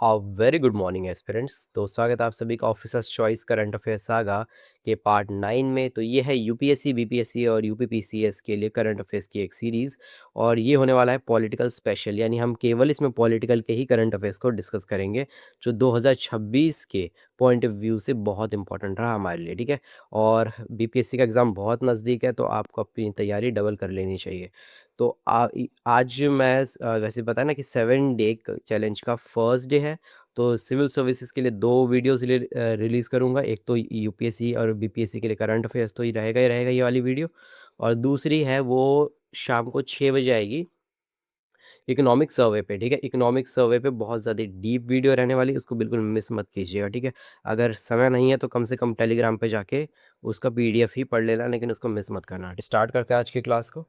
Very good morning aspirants. तो स्वागत है आप सभी का officers choice current affair saga के पार्ट 9 में। तो ये है यूपीएससी बीपीएससी और यूपीपीसीएस के लिए करंट अफेयर्स की एक सीरीज़, और ये होने वाला है पॉलिटिकल स्पेशल, यानी हम केवल इसमें पॉलिटिकल के ही करंट अफेयर्स को डिस्कस करेंगे जो 2026 के पॉइंट ऑफ व्यू से बहुत इंपॉर्टेंट रहा हमारे लिए। ठीक है, और बीपीएससी का एग्ज़ाम बहुत नज़दीक है, तो आपको अपनी तैयारी डबल कर लेनी चाहिए। तो आज मैं वैसे पता है ना कि 7 डे चैलेंज का फर्स्ट डे है। तो सिविल सर्विसेज के लिए 2 वीडियोज़ रिलीज़ करूँगा। एक तो यूपीएससी और बीपीएससी के लिए करंट अफेयर्स तो ही रहेगा ये वाली वीडियो, और दूसरी है वो शाम को 6 बजे आएगी इकोनॉमिक सर्वे पे। ठीक है, इकोनॉमिक सर्वे पे बहुत ज़्यादा डीप वीडियो रहने वाली है, उसको बिल्कुल मिस मत कीजिएगा। ठीक है, अगर समय नहीं है तो कम से कम टेलीग्राम पे जाके उसका पीडीएफ ही पढ़ लेना, लेकिन उसको मिस मत करना। स्टार्ट करते हैं आज की क्लास को।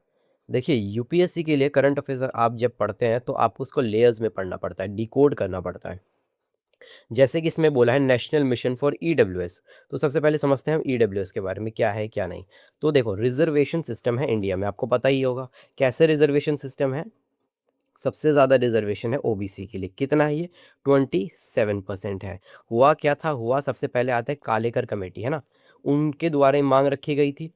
देखिए, यूपीएससी के लिए करंट अफेयर्स आप जब पढ़ते हैं तो आपको उसको लेयर्स में पढ़ना पड़ता है, डिकोड करना पड़ता है। जैसे कि इसमें बोला है नेशनल मिशन फॉर ईडब्ल्यूएस। तो सबसे पहले समझते हैं हम ईडब्ल्यूएस के बारे में, क्या है क्या नहीं। तो देखो, रिजर्वेशन सिस्टम है इंडिया में, आपको पता ही होगा कैसे रिजर्वेशन सिस्टम है। सबसे ज़्यादा रिजर्वेशन है ओबीसी के लिए। कितना है ये? 27% है। हुआ क्या था? हुआ सबसे पहले आता है कालेकर कमेटी, है ना, उनके द्वारा ये मांग रखी गई थी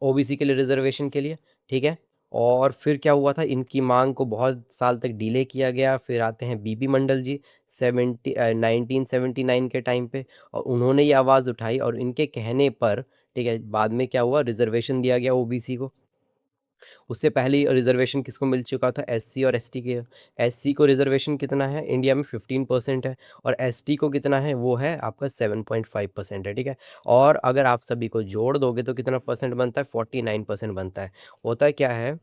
ओबीसी के लिए, रिजर्वेशन के लिए। ठीक है, और फिर क्या हुआ था, इनकी मांग को बहुत साल तक डिले किया गया। फिर आते हैं बीपी मंडल जी 1979 के टाइम पे, और उन्होंने ये आवाज़ उठाई, और इनके कहने पर, ठीक है, बाद में क्या हुआ, रिजर्वेशन दिया गया ओबीसी को। उससे पहले ही रिजर्वेशन किसको मिल चुका था? एससी और एसटी के। एससी को रिजर्वेशन कितना है इंडिया में? 15% है, और एसटी को कितना है? वो है आपका 7.5% है। ठीक है, और अगर आप सभी को जोड़ दोगे तो कितना परसेंट बनता है? 49% बनता है। होता क्या है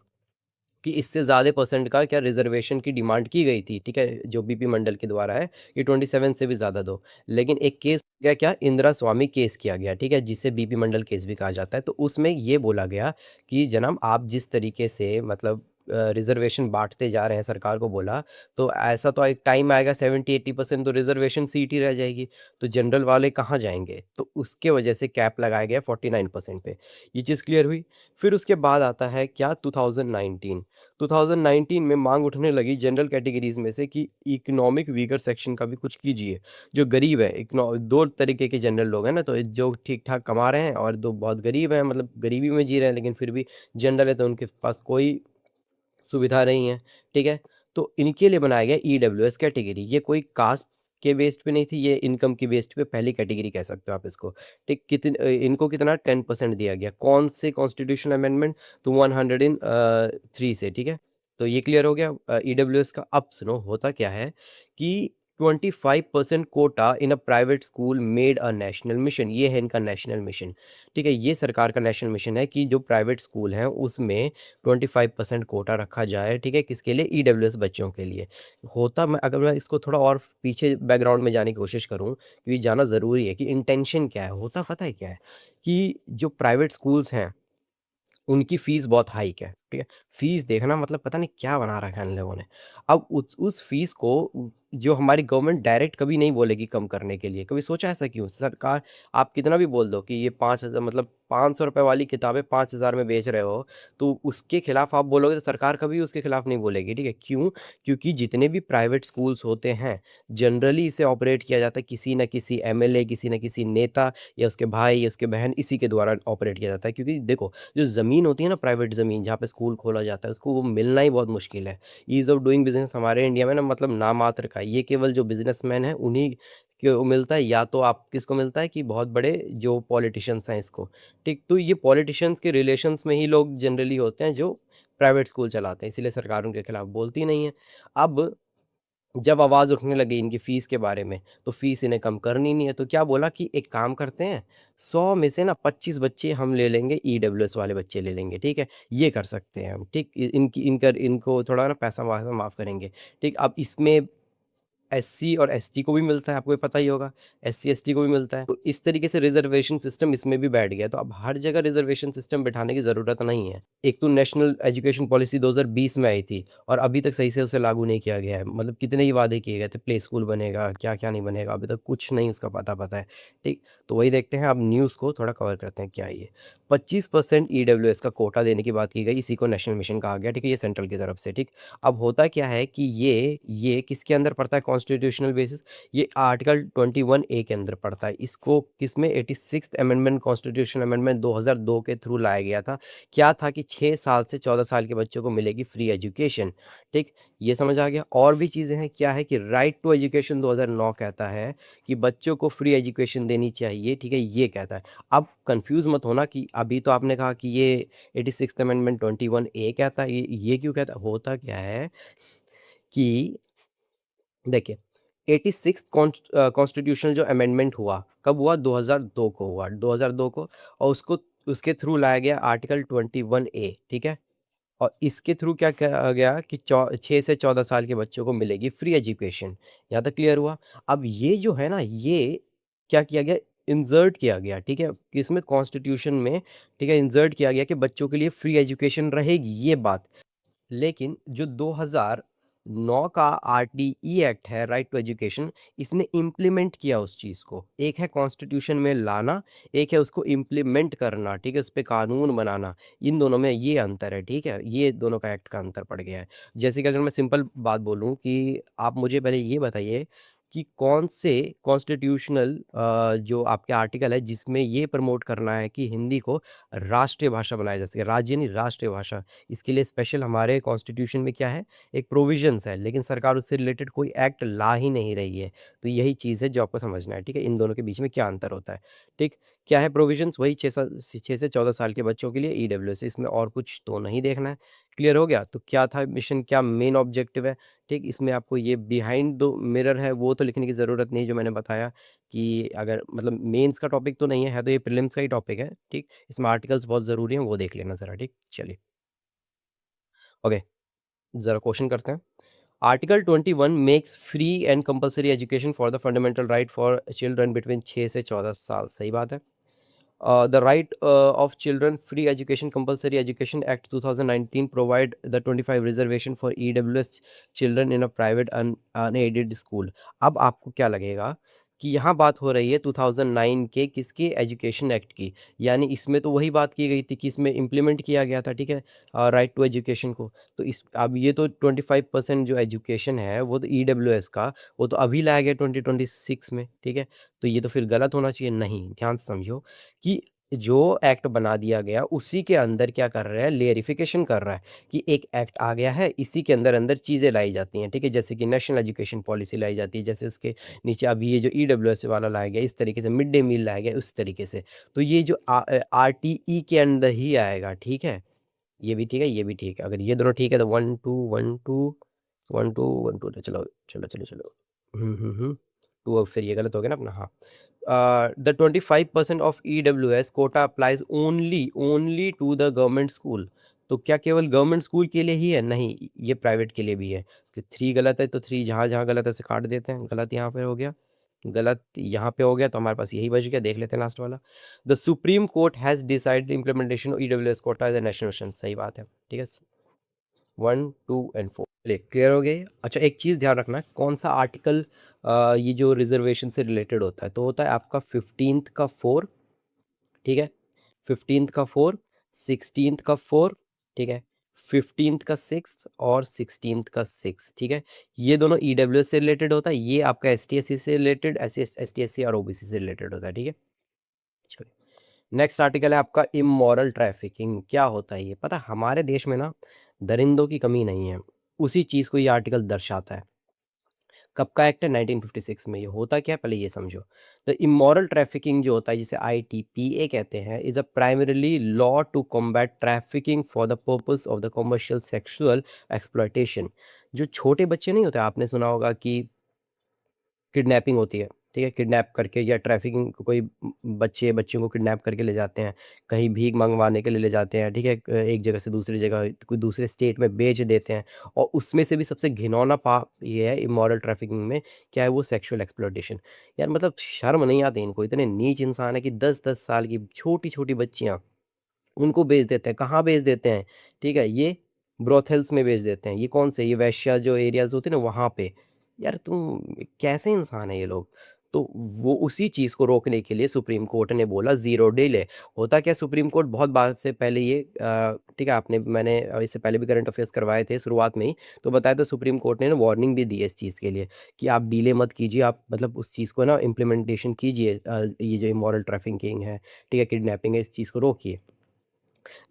कि इससे ज़्यादा परसेंट का क्या रिजर्वेशन की डिमांड की गई थी, ठीक है, जो बीपी मंडल के द्वारा है कि 27 से भी ज़्यादा दो। लेकिन एक केस क्या क्या इंदिरा स्वामी केस किया गया, ठीक है, जिसे बीपी मंडल केस भी कहा जाता है। तो उसमें ये बोला गया कि जनाब, आप जिस तरीके से मतलब रिजर्वेशन बांटते जा रहे हैं, सरकार को बोला, तो ऐसा तो एक टाइम आएगा 70-80% तो रिजर्वेशन सीट ही रह जाएगी, तो जनरल वाले कहाँ जाएंगे? तो उसके वजह से कैप लगाया गया 49% पे। ये चीज़ क्लियर हुई। फिर उसके बाद आता है क्या, 2019 में मांग उठने लगी जनरल कैटेगरीज में से कि इकोनॉमिक वीकर सेक्शन का भी कुछ कीजिए। जो गरीब है, दो तरीके के जनरल लोग हैं ना, तो जो ठीक ठाक कमा रहे हैं और दो बहुत गरीब हैं, मतलब गरीबी में जी रहे हैं लेकिन फिर भी जनरल है, तो उनके पास कोई सुविधा नहीं है। ठीक है, तो इनके लिए बनाया गया ईडब्ल्यूएस कैटेगरी। ये कोई कास्ट के बेस्ड पे नहीं थी, ये इनकम की बेस्ड पे पहली कैटेगरी कह सकते हो आप इसको। ठीक, इनको कितना 10% दिया गया। कौन से कॉन्स्टिट्यूशन अमेंडमेंट? तो 103 से। ठीक है, तो ये क्लियर हो गया ईडब्ल्यूएस का। अब सुनो, होता क्या है कि 25% quota in a private school made a national mission. ये है इनका नेशनल मिशन। ठीक है, ये सरकार का नेशनल मिशन है कि जो प्राइवेट स्कूल हैं उसमें 25% कोटा रखा जाए। ठीक है, किसके लिए? ईडब्ल्यूएस बच्चों के लिए। होता, मैं अगर मैं इसको थोड़ा और पीछे बैकग्राउंड में जाने की कोशिश करूं, क्योंकि जाना ज़रूरी है कि इंटेंशन क्या है। होता पता है क्या है कि जो प्राइवेट स्कूल्स हैं उनकी फ़ीस बहुत हाइक है। ठीक है, फ़ीस देखना मतलब पता नहीं क्या बना रखा है इन लोगों ने। अब उस फ़ीस को जो हमारी गवर्नमेंट डायरेक्ट कभी नहीं बोलेगी कम करने के लिए। कभी सोचा ऐसा क्यों? सरकार, आप कितना भी बोल दो कि ये 5,000 मतलब ₹500 वाली किताबें 5,000 में बेच रहे हो, तो उसके खिलाफ आप बोलोगे तो सरकार कभी उसके खिलाफ नहीं बोलेगी। ठीक है, क्यों? क्योंकि जितने भी प्राइवेट स्कूल्स होते हैं, जनरली इसे ऑपरेट किया जाता है किसी न किसी एमएलए, किसी न किसी नेता, या उसके भाई या उसके बहन, इसी के द्वारा ऑपरेट किया जाता है। क्योंकि देखो, जो ज़मीन होती है ना, प्राइवेट ज़मीन जहाँ पे स्कूल खोला जाता है, उसको वो मिलना ही बहुत मुश्किल है। ईज़ ऑफ डूइंग बिज़नेस हमारे इंडिया में ना, मतलब नामात्र का है। ये केवल जो बिज़नेसमैन हैं उन्हीं को मिलता है, या तो आप किसको मिलता है कि बहुत बड़े जो पॉलिटिशियंस हैं इसको। ठीक, तो ये पॉलिटिशियंस के रिलेशंस में ही लोग जनरली होते हैं जो प्राइवेट स्कूल चलाते हैं, इसीलिए सरकार उनके खिलाफ बोलती नहीं है। अब जब आवाज़ उठने लगी इनकी फ़ीस के बारे में, तो फ़ीस इन्हें कम करनी नहीं है, तो क्या बोला कि एक काम करते हैं, 100 में से ना 25 बच्चे हम ले लेंगे, ईडब्ल्यूएस वाले बच्चे ले लेंगे। ठीक है? ये कर सकते हैं हम। ठीक, इ इनकी इनकर इनको थोड़ा ना पैसा-वैसा माफ़ करेंगे। ठीक, अब इसमें एससी और एसटी को भी मिलता है, आपको ये पता ही होगा, एससी एसटी को भी मिलता है। तो इस तरीके से रिजर्वेशन सिस्टम इसमें भी बैठ गया। तो अब हर जगह रिजर्वेशन सिस्टम बिठाने की ज़रूरत नहीं है। एक तो नेशनल एजुकेशन पॉलिसी 2020 में आई थी, और अभी तक सही से उसे लागू नहीं किया गया है। मतलब कितने ही वादे किए गए थे, प्ले स्कूल बनेगा, क्या-क्या नहीं बनेगा, अभी तक कुछ नहीं उसका पता है। ठीक, तो वही देखते हैं, अब न्यूज़ को थोड़ा कवर करते हैं क्या है ये। 25% ईडब्ल्यूएस का कोटा देने की बात की गई, इसी को नेशनल मिशन कहा गया। ठीक है, ये सेंट्रल की तरफ से। ठीक, अब होता क्या है कि ये किसके अंदर पड़ता है? कॉन्स्टिट्यूशनल बेसिस, ये आर्टिकल 21A के अंदर पड़ता है। इसको किसमें 86th अमेंडमेंट कॉन्स्टिट्यूशनल अमेंडमेंट 2002 के थ्रू लाया गया था। क्या था कि 6 साल से 14 साल के बच्चों को मिलेगी फ्री एजुकेशन, ठीक? ये समझ आ गया। और भी चीज़ें हैं, क्या है कि राइट टू एजुकेशन 2009 कहता है कि बच्चों को फ्री एजुकेशन देनी चाहिए, ठीक है? ये कहता है। अब कन्फ्यूज़ मत होना कि अभी तो आपने कहा कि ये 86th अमेंडमेंट 21A कहता है, ये क्यों कहता है? होता क्या है कि देखिए 86th कॉन्स्टिट्यूशनल जो अमेंडमेंट हुआ, कब हुआ? 2002 को हुआ, 2002 को, और उसको उसके थ्रू लाया गया आर्टिकल 21A, ठीक है? और इसके थ्रू क्या कहा गया कि 6 से 14 साल के बच्चों को मिलेगी फ्री एजुकेशन। यहाँ तक क्लियर हुआ? अब ये जो है ना, ये क्या किया गया? इंसर्ट किया गया, ठीक है? किसमें? कॉन्स्टिट्यूशन में, ठीक है? इंसर्ट किया गया कि बच्चों के लिए फ्री एजुकेशन रहेगी, ये बात। लेकिन जो 2009 का आरटीई एक्ट है, राइट टू एजुकेशन, इसने इम्प्लीमेंट किया उस चीज़ को। एक है कॉन्स्टिट्यूशन में लाना, एक है उसको इम्प्लीमेंट करना, ठीक है? उस पे कानून बनाना, इन दोनों में ये अंतर है, ठीक है? ये दोनों का एक्ट का अंतर पड़ गया है। जैसे कि अगर मैं सिंपल बात बोलूँ कि आप मुझे पहले ये बताइए कि कौन से कॉन्स्टिट्यूशनल जो आपके आर्टिकल है जिसमें ये प्रमोट करना है कि हिंदी को राष्ट्रीय भाषा बनाया जा सके, राज्य नहीं राष्ट्रीय भाषा। इसके लिए स्पेशल हमारे कॉन्स्टिट्यूशन में क्या है? एक प्रोविजंस है, लेकिन सरकार उससे रिलेटेड कोई एक्ट ला ही नहीं रही है। तो यही चीज़ है जो आपको समझना है, ठीक है? इन दोनों के बीच में क्या अंतर होता है, ठीक? क्या है प्रोविजंस? वही 6 से 14 साल के बच्चों के लिए ईडब्ल्यूएस, इसमें और कुछ तो नहीं देखना है। क्लियर हो गया? तो क्या था मिशन, क्या मेन ऑब्जेक्टिव है, ठीक? इसमें आपको ये बिहाइंड द मिरर है वो तो लिखने की ज़रूरत नहीं, जो मैंने बताया कि अगर मतलब मेंस का टॉपिक तो नहीं है, तो ये प्रीलिम्स का ही टॉपिक है, ठीक? इसमें आर्टिकल्स बहुत ज़रूरी हैं, वो देख लेना ज़रा, ठीक? चलिए, ओके, ज़रा क्वेश्चन करते हैं। Article 21 makes free and compulsory education for the fundamental right for children between 6 से 14 साल, सही बात है। The right of children free education compulsory education act 2019 provide the 25 reservation for EWS children in a private unaided school। अब आपको क्या लगेगा कि यहाँ बात हो रही है 2009 के किसके? एजुकेशन एक्ट की। यानी इसमें तो वही बात की गई थी कि इसमें इम्प्लीमेंट किया गया था, ठीक है? राइट टू एजुकेशन को। तो इस अब ये तो 25% जो एजुकेशन है वो तो EWS का, वो तो अभी लाया गया 2026 में, ठीक है? तो ये तो फिर गलत होना चाहिए। नहीं, ध्यान से समझो कि जो एक्ट बना दिया गया उसी के अंदर क्या कर रहा है? लेयरिफिकेशन कर रहा है कि एक एक्ट आ गया है, इसी के अंदर अंदर चीज़ें लाई जाती हैं, ठीक है? जैसे कि नेशनल एजुकेशन पॉलिसी लाई जाती है, जैसे उसके नीचे अभी ये जो ईडब्ल्यूएस वाला लाया गया, इस तरीके से मिड डे मील लाया गया, उस तरीके से। तो ये जो आरटीई के अंदर ही आएगा, ठीक है? ये भी ठीक है, ये भी ठीक है। अगर ये दोनों ठीक है तो 1 2 1 2 1 2 1 2, चलो चलो चलो चलो। 2, अब फिर ये गलत हो गया ना अपना, हाँ। The 25% of EWS quota applies only to the government school. तो क्या केवल गवर्नमेंट स्कूल के लिए ही है? नहीं, ये प्राइवेट के लिए भी है। तो 3 गलत है, तो 3 जहाँ जहाँ गलत है उसे काट देते हैं। गलत यहाँ पे हो गया, गलत यहाँ पे हो गया, तो हमारे पास यही बच गया। देख लेते हैं लास्ट वाला। The Supreme Court has decided implementation of EWS quota as a national mission, सही बात है, ठीक है? 1 2 एंड 4 चलिए, क्लियर हो गया ये? अच्छा, एक चीज़ ध्यान रखना, कौन सा आर्टिकल ये जो रिजर्वेशन से रिलेटेड होता है, तो होता है आपका 15th का 4, ठीक है? 15th का 4, 16th का 4, ठीक है? 15th का 6 और 16th का 6, ठीक है? ये दोनों ईडब्ल्यूएस से रिलेटेड होता है, ये आपका एसटीएससी से रिलेटेड, एसटीएससी और ओबीसी से रिलेटेड होता है, ठीक है? चलिए, नेक्स्ट आर्टिकल है आपका इमोरल ट्रैफिकिंग। क्या होता है ये? पता है हमारे देश में ना दरिंदों की कमी नहीं है, उसी चीज़ को ये आर्टिकल दर्शाता है। कब का एक्ट है? 1956 में। ये होता क्या है पहले ये समझो। तो इमोरल ट्रैफिकिंग जो होता है, जिसे आईटीपीए कहते हैं, is a primarily law to combat trafficking for the purpose of the commercial sexual exploitation. जो छोटे बच्चे नहीं होते, आपने सुना होगा कि किडनैपिंग होती है, ठीक है? किडनैप करके या ट्रैफिकिंग, कोई बच्चों को किडनैप करके ले जाते हैं, कहीं भीख मंगवाने के लिए ले जाते हैं, ठीक है? एक जगह से दूसरी जगह, कोई दूसरे स्टेट में बेच देते हैं, और उसमें से भी सबसे घिनौना पाप ये है इमोरल ट्रैफिकिंग में, क्या है वो? Sexual exploitation. यार मतलब शर्म नहीं आती इनको, इतने नीच इंसान है कि 10-10 साल की छोटी-छोटी बच्चियाँ, उनको बेच देते हैं। कहाँ बेच देते हैं? ठीक है? ये ब्रोथल्स में बेच देते हैं। ये कौन से? ये वेश्या जो एरियाज़ होते हैं ना, वहाँ पे। यार तुम कैसे इंसान हैं ये लोग? तो वो उसी चीज़ को रोकने के लिए सुप्रीम कोर्ट ने बोला ज़ीरो डिले। होता क्या है, सुप्रीम कोर्ट बहुत बार से पहले ये ठीक है, आपने मैंने इससे पहले भी करंट अफ़ेयर्स करवाए थे शुरुआत में ही, तो बताया था सुप्रीम कोर्ट ने ना वार्निंग भी दी है इस चीज़ के लिए कि आप डिले मत कीजिए, आप मतलब उस चीज़ को ना इम्प्लीमेंटेशन कीजिए, ये जो इमोरल ट्रैफिकिंग है, ठीक है, किडनैपिंग है, इस चीज़ को रोकिए।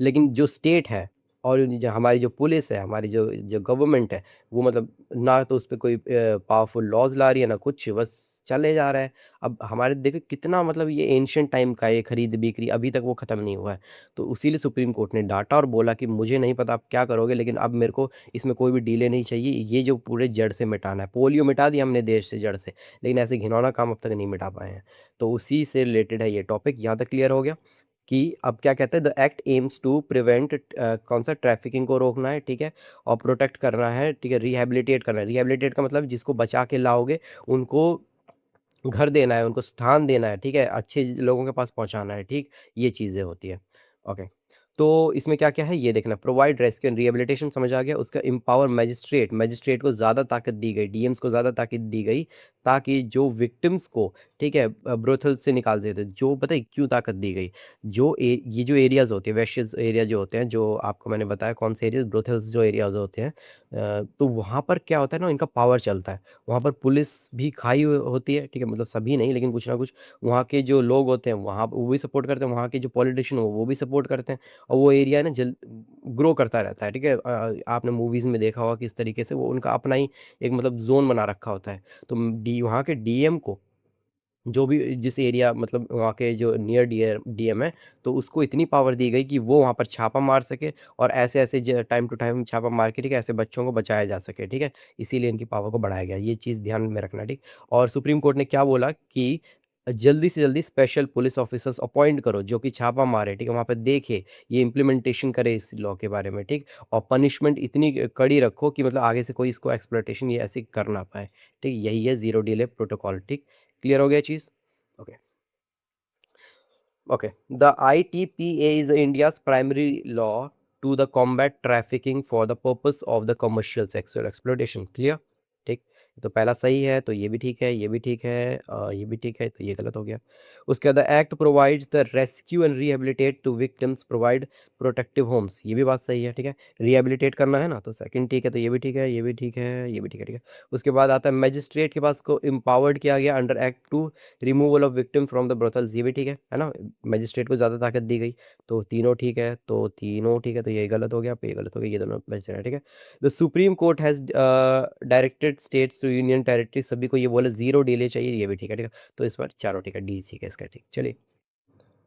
लेकिन जो स्टेट है और जो हमारी जो पुलिस है, हमारी जो जो गवर्नमेंट है, वो मतलब ना तो उस पे कोई पावरफुल लॉज़ ला रही है, ना कुछ, बस चले जा रहा है। अब हमारे देखो कितना मतलब ये एंशिएंट टाइम का ये खरीद-बिक्री अभी तक वो ख़त्म नहीं हुआ है। तो इसीलिए सुप्रीम कोर्ट ने डाँटा और बोला कि मुझे नहीं पता आप क्या करोगे, लेकिन अब मेरे को इसमें कोई भी डिले नहीं चाहिए, ये जो पूरे जड़ से मिटाना है। पोलियो मिटा दिया हमने देश से जड़ से, लेकिन ऐसे घिनौना काम अब तक नहीं मिटा पाए हैं। तो उसी से रिलेटेड है ये टॉपिक, यहाँ तक क्लियर हो गया? कि अब क्या कहते हैं, the act aims to prevent कौन सा ट्रैफिकिंग को रोकना है, ठीक है, और प्रोटेक्ट करना है, ठीक है, रिहैबिलिटेट करना है। रिहैबिलिटेट का मतलब जिसको बचा के लाओगे उनको घर देना है, उनको स्थान देना है, ठीक है, अच्छे लोगों के पास पहुँचाना है, ठीक, ये चीज़ें होती हैं। ओके, तो इसमें क्या-क्या है ये देखना, प्रोवाइड रेस्क्यू एंड रिहैबिलिटेशन समझ आ गया, उसका एम्पावर मैजिस्ट्रेट, मैजिस्ट्रेट को ज़्यादा ताकत दी गई, डीएम्स को ज़्यादा ताकत दी गई, ताकि जो विक्टिम्स को, ठीक है, ब्रोथल से निकाल देते, जो पता है क्यों ताकत दी गई? जो ये जो एरियाज़ होते हैं, वेश्याज़ एरिया जो होते हैं, जो आपको मैंने बताया कौन से एरियाज़, ब्रोथल्स जो एरियाज़ होते हैं, तो वहाँ पर क्या होता है ना, इनका पावर चलता है। वहाँ पर पुलिस भी खाई होती है, ठीक है, मतलब सभी नहीं, लेकिन कुछ ना कुछ वहाँ के जो लोग होते हैं, वहाँ वो भी सपोर्ट करते हैं, वहाँ के जो पॉलिटिशियन हो वो भी सपोर्ट करते हैं, और वो एरिया है ना जल ग्रो करता रहता है, ठीक है। आपने मूवीज़ में देखा होगा किस तरीके से वो उनका अपना ही एक मतलब ज़ोन बना रखा होता है। तो डी वहाँ के डीएम को, जो भी जिस एरिया मतलब वहाँ के जो नियर डीएम है, तो उसको इतनी पावर दी गई कि वो वहाँ पर छापा मार सके, और ऐसे-ऐसे ज टाइम टू टाइम छापा मार के, ठीक है, ऐसे बच्चों को बचाया जा सके, ठीक है। इसीलिए इनकी पावर को बढ़ाया गया। ये चीज़ ध्यान में रखना, ठीक। और सुप्रीम कोर्ट ने क्या बोला कि जल्दी से जल्दी स्पेशल पुलिस ऑफिसर्स अपॉइंट करो, जो कि छापा मारे, ठीक है, वहाँ पे देखे, ये इम्प्लीमेंटेशन करे इस लॉ के बारे में, ठीक। और पनिशमेंट इतनी कड़ी रखो कि मतलब आगे से कोई इसको एक्सप्लॉइटेशन ये ऐसे कर ना पाए, ठीक। यही है ज़ीरो डिले प्रोटोकॉल, ठीक। क्लियर हो गया चीज़? Okay. Okay. The ITPA is India's primary law to the combat trafficking for the purpose of the commercial sexual exploitation. Clear? ठीक। तो पहला सही है, तो ये भी ठीक है, ये भी ठीक है, ये भी ठीक है, तो ये गलत हो गया। उसके बाद act provides the rescue and rehabilitate to victims, provide protective homes, ये भी बात सही है, ठीक है। रिहेबिलिटेट करना है ना, तो सेकंड ठीक है, तो ये भी ठीक है, ये भी ठीक है, ये भी ठीक है, ठीक है। उसके बाद आता है मजिस्ट्रेट के पास को एम्पावर्ड किया गया under act to removal of victim from the brothels, ये भी ठीक है ना। मजिस्ट्रेट को ज़्यादा ताकत दी गई, तो तीनों ठीक है, तो तीनों ठीक है, तो ये गलत हो गया, पे गलत हो गया, ये दोनों बच रहे हैं, ठीक है। The Supreme Court has directed states to union territory, सभी को ये बोले ज़ीरो डिले चाहिए, ये भी ठीक है, ठीक है। तो इस बार चारों ठीक है, डी ठीक है इसका, ठीक। चलिए,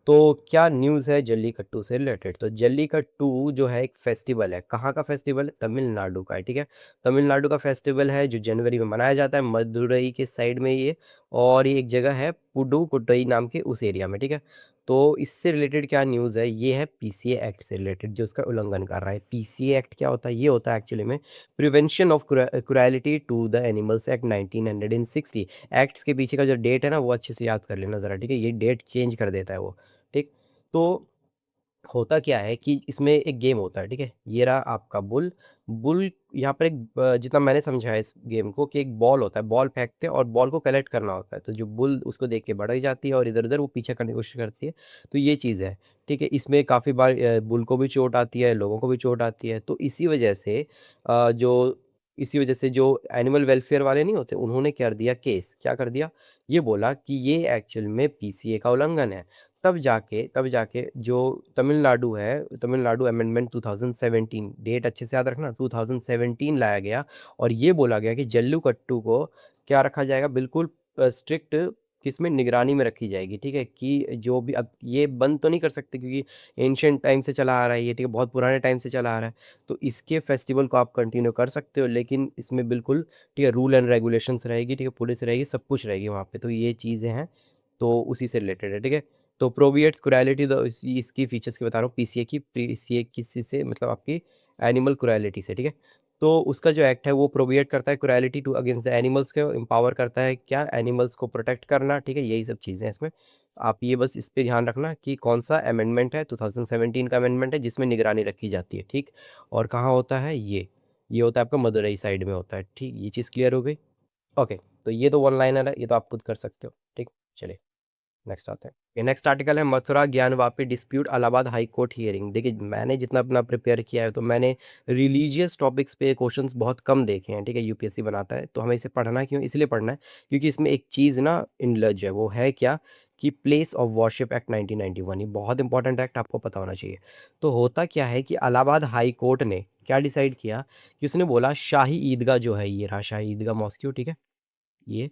तो क्या न्यूज़ है जल्लीकट्टू से रिलेटेड? तो जल्लीकट्टू जो है एक फेस्टिवल है, कहाँ का फेस्टिवल है? तमिलनाडु का है, ठीक है। तमिलनाडु का फेस्टिवल है जो जनवरी में मनाया जाता है, मदुरई के साइड में ये, और ये एक जगह है पुडुकोट्टई नाम के उस एरिया में, ठीक है। तो इससे रिलेटेड क्या न्यूज़ है? ये है पीसीए एक्ट से रिलेटेड जो उसका उल्लंघन कर रहा है। पीसीए एक्ट क्या होता है? ये होता है एक्चुअली में prevention of cruelty to the animals act 1960। Acts के पीछे का जो डेट है ना, वो अच्छे से याद कर लेना ज़रा, ठीक है। ये डेट चेंज कर देता है वो। ठीक। तो होता क्या है कि इसमें एक गेम होता है, ठीक है? ये रहा आपका बुल। बुल यहाँ पर एक जितना मैंने समझा है इस गेम को कि एक बॉल होता है, बॉल फेंकते हैं और बॉल को कलेक्ट करना होता है। तो जो बुल उसको देख के भड़क जाती है और इधर-उधर वो पीछा करने की कोशिश करती है। तो ये चीज़ है, ठीक है? इसमें काफ़ी बार बुल को भी चोट आती है, लोगों को भी चोट आती है। तो इसी वजह से जो एनिमल वेलफेयर वाले नहीं होते, उन्होंने कर दिया केस। क्या कर दिया? ये बोला कि ये एक्चुअल में पीसीए का उल्लंघन है। तब जाके जो तमिलनाडु है, तमिलनाडु अमेंडमेंट 2017, डेट अच्छे से याद रखना, 2017 लाया गया, और ये बोला गया कि जल्लीकट्टू को क्या रखा जाएगा, बिल्कुल स्ट्रिक्ट किसमें निगरानी में रखी जाएगी, ठीक है। कि जो भी, अब ये बंद तो नहीं कर सकते क्योंकि एंशिएंट टाइम से चला आ रहा है ये, ठीक है, बहुत पुराने टाइम से चला आ रहा है। तो इसके फेस्टिवल को आप कंटिन्यू कर सकते हो, लेकिन इसमें बिल्कुल, ठीक है, रूल एंड रेगुलेशंस रहेगी, ठीक है, पुलिस रहेगी, सब कुछ रहेगी वहाँ पे। तो ये चीज़ें हैं, तो उसी से रिलेटेड है, ठीक है। तो प्रोविएट्स क्रुएलिटी, इसकी फीचर्स की बता रहा हूँ, पीसीए किसी से मतलब आपकी एनिमल क्रुएलिटी से, ठीक है। तो उसका जो एक्ट है वो प्रोविएट करता है cruelty to against the animals को एम्पावर करता है, क्या एनिमल्स को प्रोटेक्ट करना, ठीक है, यही सब चीज़ें हैं इसमें। आप ये बस इस पे ध्यान रखना कि कौन सा अमेंडमेंट है, 2017 का अमेंडमेंट है जिसमें निगरानी रखी जाती है, ठीक। और कहाँ होता है ये होता है आपका मदुरई साइड में होता है, ठीक। ये चीज़ क्लियर हो गई? ओके। तो ये तो वन लाइनर है, ये तो आप खुद कर सकते हो। ठीक, चलिए नेक्स्ट आते हैं। ये नेक्स्ट आर्टिकल है Mathura Gyanvapi dispute Allahabad high court hearing. देखिए मैंने जितना अपना प्रिपेयर किया है तो मैंने रिलीजियस टॉपिक्स पे क्वेश्चंस बहुत कम देखे हैं। ठीक है, यूपीएससी बनाता है तो हमें इसे पढ़ना क्यों, इसलिए पढ़ना है क्योंकि इसमें एक चीज़ ना इनलज है, वो है क्या कि प्लेस ऑफ वर्शिप एक्ट 1991, ये बहुत इंपॉर्टेंट एक्ट, आपको पता होना चाहिए। तो होता क्या है कि इलाहाबाद हाई कोर्ट ने क्या डिसाइड किया कि उसने बोला शाही ईदगाह जो है, ये रहा शाही ईदगाह मॉस्क्यू, ठीक है, ये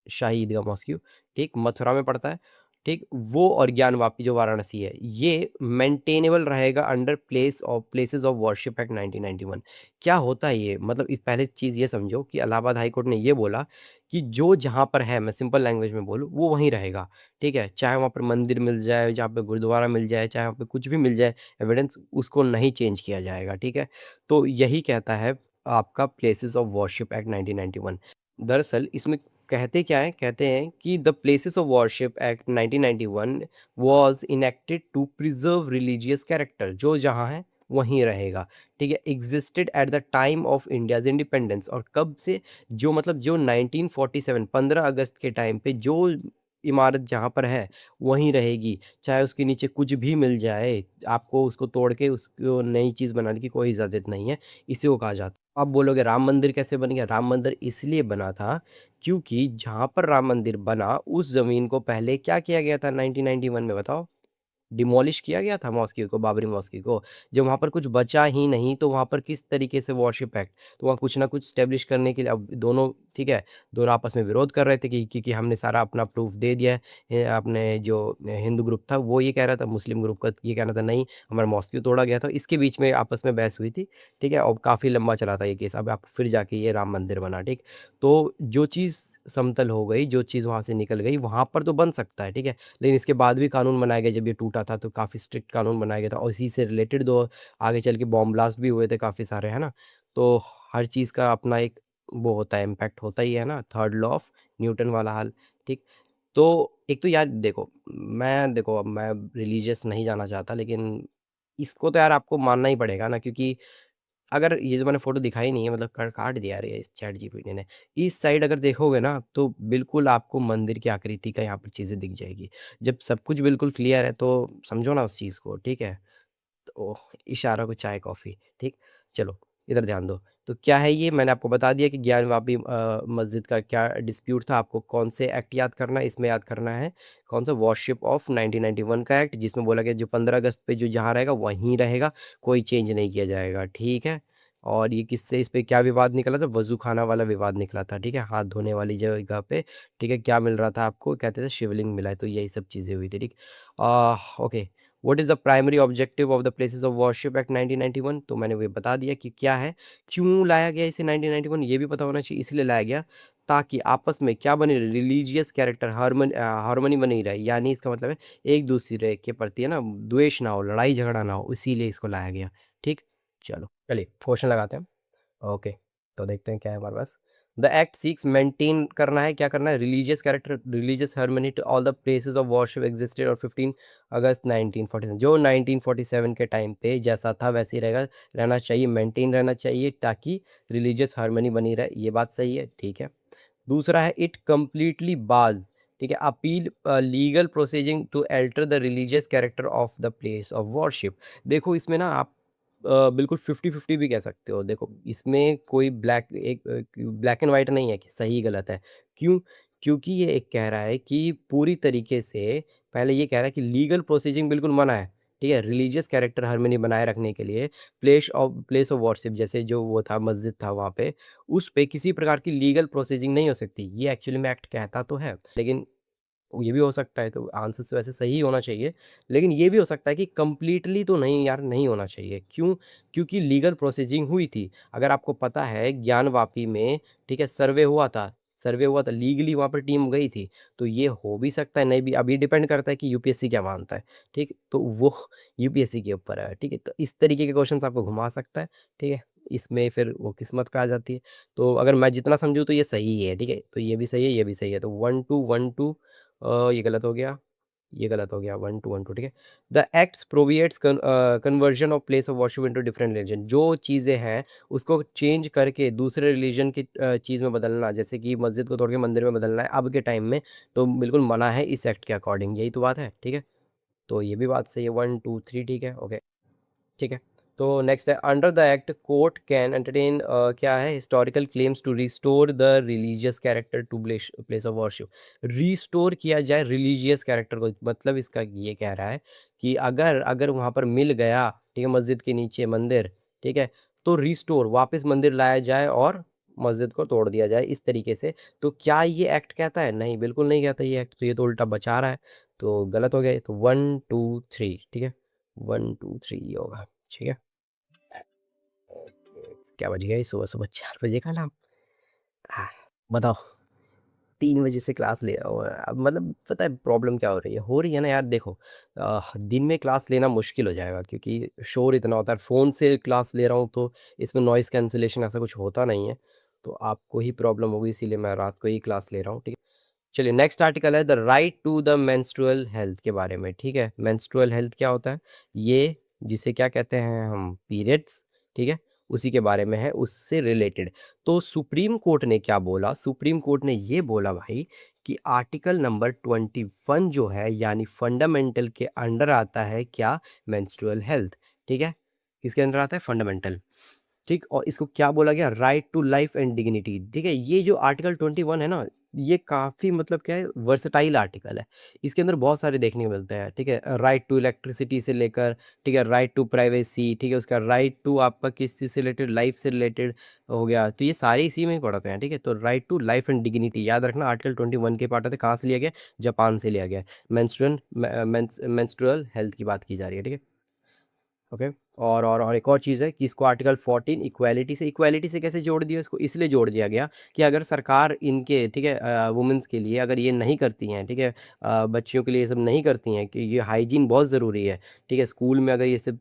शाही ईदगाह मॉस्क्यू, ठीक, मथुरा में पड़ता है, ठीक, वो और ज्ञानवापी जो वाराणसी है, ये मेंटेनेबल रहेगा under places of worship act 1991। क्या होता है ये, मतलब इस पहले चीज़ ये समझो कि इलाहाबाद हाई कोर्ट ने ये बोला कि जो जहाँ पर है, मैं सिंपल लैंग्वेज में बोलूँ, वो वहीं रहेगा। ठीक है, चाहे वहाँ पर मंदिर मिल जाए, जहाँ पे गुरुद्वारा मिल जाए, चाहे वहाँ पे कुछ भी मिल जाए एविडेंस, उसको नहीं चेंज किया जाएगा। ठीक है, तो यही कहता है आपका प्लेसेस ऑफ वर्शिप एक्ट 1991। दरअसल इसमें कहते क्या है, कहते हैं कि the places of worship act 1991 was enacted to preserve religious character, जो जहाँ है वहीं रहेगा। ठीक है, existed at the time of India's independence, और कब से, जो मतलब जो 1947 15 अगस्त के टाइम पे जो इमारत जहाँ पर है वहीं रहेगी, चाहे उसके नीचे कुछ भी मिल जाए, आपको उसको तोड़ के उसको नई चीज़ बनाने की कोई इजाज़त नहीं है। इसी को कहा जाता है। आप बोलोगे राम मंदिर कैसे बन गया, राम मंदिर इसलिए बना था क्योंकि जहाँ पर राम मंदिर बना उस ज़मीन को पहले क्या किया गया था 1991 में, बताओ, डिमोलिश किया गया था मॉस्क्यू को, बाबरी मॉस्क्यू को। जब वहाँ पर कुछ बचा ही नहीं तो वहाँ पर किस तरीके से वॉरशिप एक्ट, तो वहाँ कुछ ना कुछ स्टेब्लिश करने के लिए अब दोनों, ठीक है, दोनों आपस में विरोध कर रहे थे कि क्योंकि हमने सारा अपना प्रूफ दे दिया है। अपने जो हिंदू ग्रुप था वो ये कह रहा था, मुस्लिम ग्रुप का ये कहना था नहीं हमारा मॉस्क्यू तोड़ा गया था, इसके बीच में आपस में बहस हुई थी। ठीक है, और काफ़ी लंबा चला था ये केस, अब आप फिर जाके ये राम मंदिर बना। ठीक, तो जो चीज़ समतल हो गई, जो चीज़ वहाँ से निकल गई, वहाँ पर तो बन सकता है। ठीक है, लेकिन इसके बाद भी कानून बनाया गया, जब ये टूटा था तो काफ़ी स्ट्रिक्ट कानून बनाया गया था, और इसी से रिलेटेड दो आगे चल के बॉम्ब ब्लास्ट भी हुए थे काफ़ी सारे, है ना? तो हर चीज़ का अपना एक वो होता है, इम्पैक्ट होता ही है ना, थर्ड लॉ ऑफ न्यूटन वाला हाल। ठीक, तो एक तो यार देखो, मैं देखो अब मैं रिलीजियस नहीं जाना चाहता, लेकिन इसको तो यार आपको मानना ही पड़ेगा ना, क्योंकि अगर ये जो मैंने फ़ोटो दिखाई नहीं है, मतलब क काट दिया यार ये इस चैट जीपीटी ने। इस साइड अगर देखोगे ना तो बिल्कुल आपको मंदिर की आकृति का यहाँ पर चीज़ें दिख जाएगी। जब सब कुछ बिल्कुल क्लियर है तो समझो ना उस चीज़ को, ठीक है? तो इशारा को चाय कॉफ़ी, ठीक? चलो इधर ध्यान दो। तो क्या है ये, मैंने आपको बता दिया कि ज्ञान वापी मस्जिद का क्या डिस्प्यूट था, आपको कौन से एक्ट याद करना है, इसमें याद करना है कौन सा, वॉरशिप ऑफ 1991 का एक्ट, जिसमें बोला गया जो 15 अगस्त पे जो जहाँ रहेगा वहीं रहेगा, कोई चेंज नहीं किया जाएगा। ठीक है, और ये किससे, इस पे क्या विवाद निकला था, वज़ू खाना वाला विवाद निकला था। ठीक है, हाथ धोने वाली जगह पे, ठीक है, क्या मिल रहा था आपको, कहते थे शिवलिंग मिला है, तो यही सब चीज़ें हुई थी। ठीक, okay, what is the primary objective of the places of worship act 1991, तो मैंने वो बता दिया कि क्या है, क्यों लाया गया इसे 1991, ये भी पता होना चाहिए, इसलिए लाया गया ताकि आपस में क्या बने, रिलीजियस कैरेक्टर हार्मनी बनी रहे, यानी इसका मतलब है एक दूसरे के प्रति है ना द्वेष ना हो, लड़ाई झगड़ा ना हो, इसीलिए इसको लाया गया। ठीक, चलो चलिए क्वेश्चन लगाते हैं। ओके, तो देखते हैं क्या है हमारे पास। द एक्ट सीक्स मेंटेन करना है, क्या करना है, religious character, religious harmony to all the places of worship existed और 15 अगस्त 1947, जो 1947 के टाइम पे जैसा था वैसे ही रहेगा, रहना चाहिए, मेंटेन रहना चाहिए ताकि रिलीजियस हार्मनी बनी रहे, ये बात सही है। ठीक है, दूसरा है इट कम्प्लीटली बाज, ठीक है, appeal legal proceeding to alter the religious character of the place of worship. देखो इसमें ना आप बिल्कुल 50-50 भी कह सकते हो। देखो इसमें कोई ब्लैक एंड व्हाइट नहीं है कि सही गलत है। क्यों? क्योंकि ये एक कह रहा है कि पूरी तरीके से, पहले ये कह रहा है कि लीगल प्रोसीजिंग बिल्कुल मना है, ठीक है? रिलीजियस कैरेक्टर हार्मनी बनाए रखने के लिए प्लेस ऑफ वर्शिप, जैसे जो वो था मस्जिद था वहाँ पे, उस पे किसी प्रकार की लीगल प्रोसीजिंग नहीं हो सकती। ये एक्चुअली में एक्ट कहता तो है, लेकिन ये भी हो सकता है, तो आंसर तो वैसे सही होना चाहिए, लेकिन ये भी हो सकता है कि कंप्लीटली तो नहीं यार, नहीं होना चाहिए। क्यों? क्योंकि लीगल प्रोसीजिंग हुई थी। अगर आपको पता है ज्ञानवापी में, ठीक है, सर्वे हुआ था, लीगली वहाँ पर टीम गई थी, तो ये हो भी सकता है, नहीं भी, अब ये डिपेंड करता है कि यूपीएससी क्या मानता है, ठीक? तो वो यूपीएससी के ऊपर है, ठीक है? तो इस तरीके के क्वेश्चंस आपको घुमा सकता है, ठीक है? इसमें फिर वो किस्मत पे आ जाती है। तो अगर मैं जितना समझूँ तो ये सही है, ठीक है? तो ये भी सही है, ये भी सही है, तो 1 2 1 2 ये गलत हो गया, ये गलत हो गया, 1 टू 1 टू, ठीक है। The acts prohibits conversion of place of worship into different religion, जो चीज़ें हैं उसको चेंज करके दूसरे रिलीजन की चीज़ में बदलना, जैसे कि मस्जिद को तोड़ के मंदिर में बदलना है अब के टाइम में, तो बिल्कुल मना है इस एक्ट के अकॉर्डिंग, यही तो बात है, ठीक है। तो ये भी बात सही है, 1 2 3, ठीक है, ओके, ठीक है। तो नेक्स्ट है, under the act court can entertain क्या है, historical claims to restore the religious character to place of worship, restore किया जाए रिलीजियस कैरेक्टर को, मतलब इसका ये कह रहा है कि अगर अगर वहाँ पर मिल गया, ठीक है, मस्जिद के नीचे मंदिर, ठीक है, तो रिस्टोर वापस मंदिर लाया जाए और मस्जिद को तोड़ दिया जाए इस तरीके से। तो क्या ये एक्ट कहता है? नहीं, बिल्कुल नहीं कहता ये एक्ट, तो ये तो उल्टा बचा रहा है, तो गलत हो गया ये। तो 1 2 3, ठीक है, 1 2 3 ये होगा, ठीक है। क्या बज गया? सुबह सुबह 4 बजे का अलार्म। आह, बताओ, 3 बजे से क्लास ले रहा हूँ। अब मतलब पता है प्रॉब्लम क्या हो रही है ना यार, देखो, दिन में क्लास लेना मुश्किल हो जाएगा क्योंकि शोर इतना होता है, फ़ोन से क्लास ले रहा हूँ तो इसमें नॉइज़ कैंसिलेशन ऐसा कुछ होता नहीं है, तो आपको ही प्रॉब्लम होगी, इसीलिए मैं रात को ही क्लास ले रहा हूँ, ठीक है। चलिए, नेक्स्ट आर्टिकल है the right to the menstrual health के बारे में, ठीक है। मेंस्ट्रुअल हेल्थ क्या होता है? ये जिसे क्या कहते हैं हम, पीरियड्स, ठीक है, उसी के बारे में है, उससे रिलेटेड। तो सुप्रीम कोर्ट ने क्या बोला? सुप्रीम कोर्ट ने ये बोला भाई कि आर्टिकल नंबर 21 जो है, यानी फंडामेंटल के अंडर आता है क्या? मेंस्ट्रुअल हेल्थ, ठीक है, किसके अंदर आता है? फंडामेंटल, ठीक। और इसको क्या बोला गया? Right to life and dignity, ठीक है। ये जो आर्टिकल 21 है ना, ये काफ़ी मतलब क्या है, वर्सेटाइल आर्टिकल है। इसके अंदर बहुत सारे देखने को मिलते हैं, ठीक है। राइट टू इलेक्ट्रिसिटी से लेकर, ठीक है, राइट टू प्राइवेसी, ठीक है, उसका राइट टू आपका किस चीज़ से रिलेटेड, लाइफ से रिलेटेड हो गया, तो ये सारे इसी में ही पढ़ते हैं, ठीक है। तो right to life and dignity याद रखना, आर्टिकल 21 के पार्ट थे, कहाँ से लिया गया? जापान से लिया गया। मेंस्ट्रुअल हेल्थ की बात की जा रही है, ठीक है, ओके। और एक और चीज़ है कि इसको आर्टिकल 14 इक्वालिटी से कैसे जोड़ दिया? इसको इसलिए जोड़ दिया गया कि अगर सरकार इनके, ठीक है, वुमेन्स के लिए अगर ये नहीं करती हैं, ठीक है, बच्चियों के लिए ये सब नहीं करती हैं, कि ये हाइजीन बहुत ज़रूरी है, ठीक है, स्कूल में अगर ये सब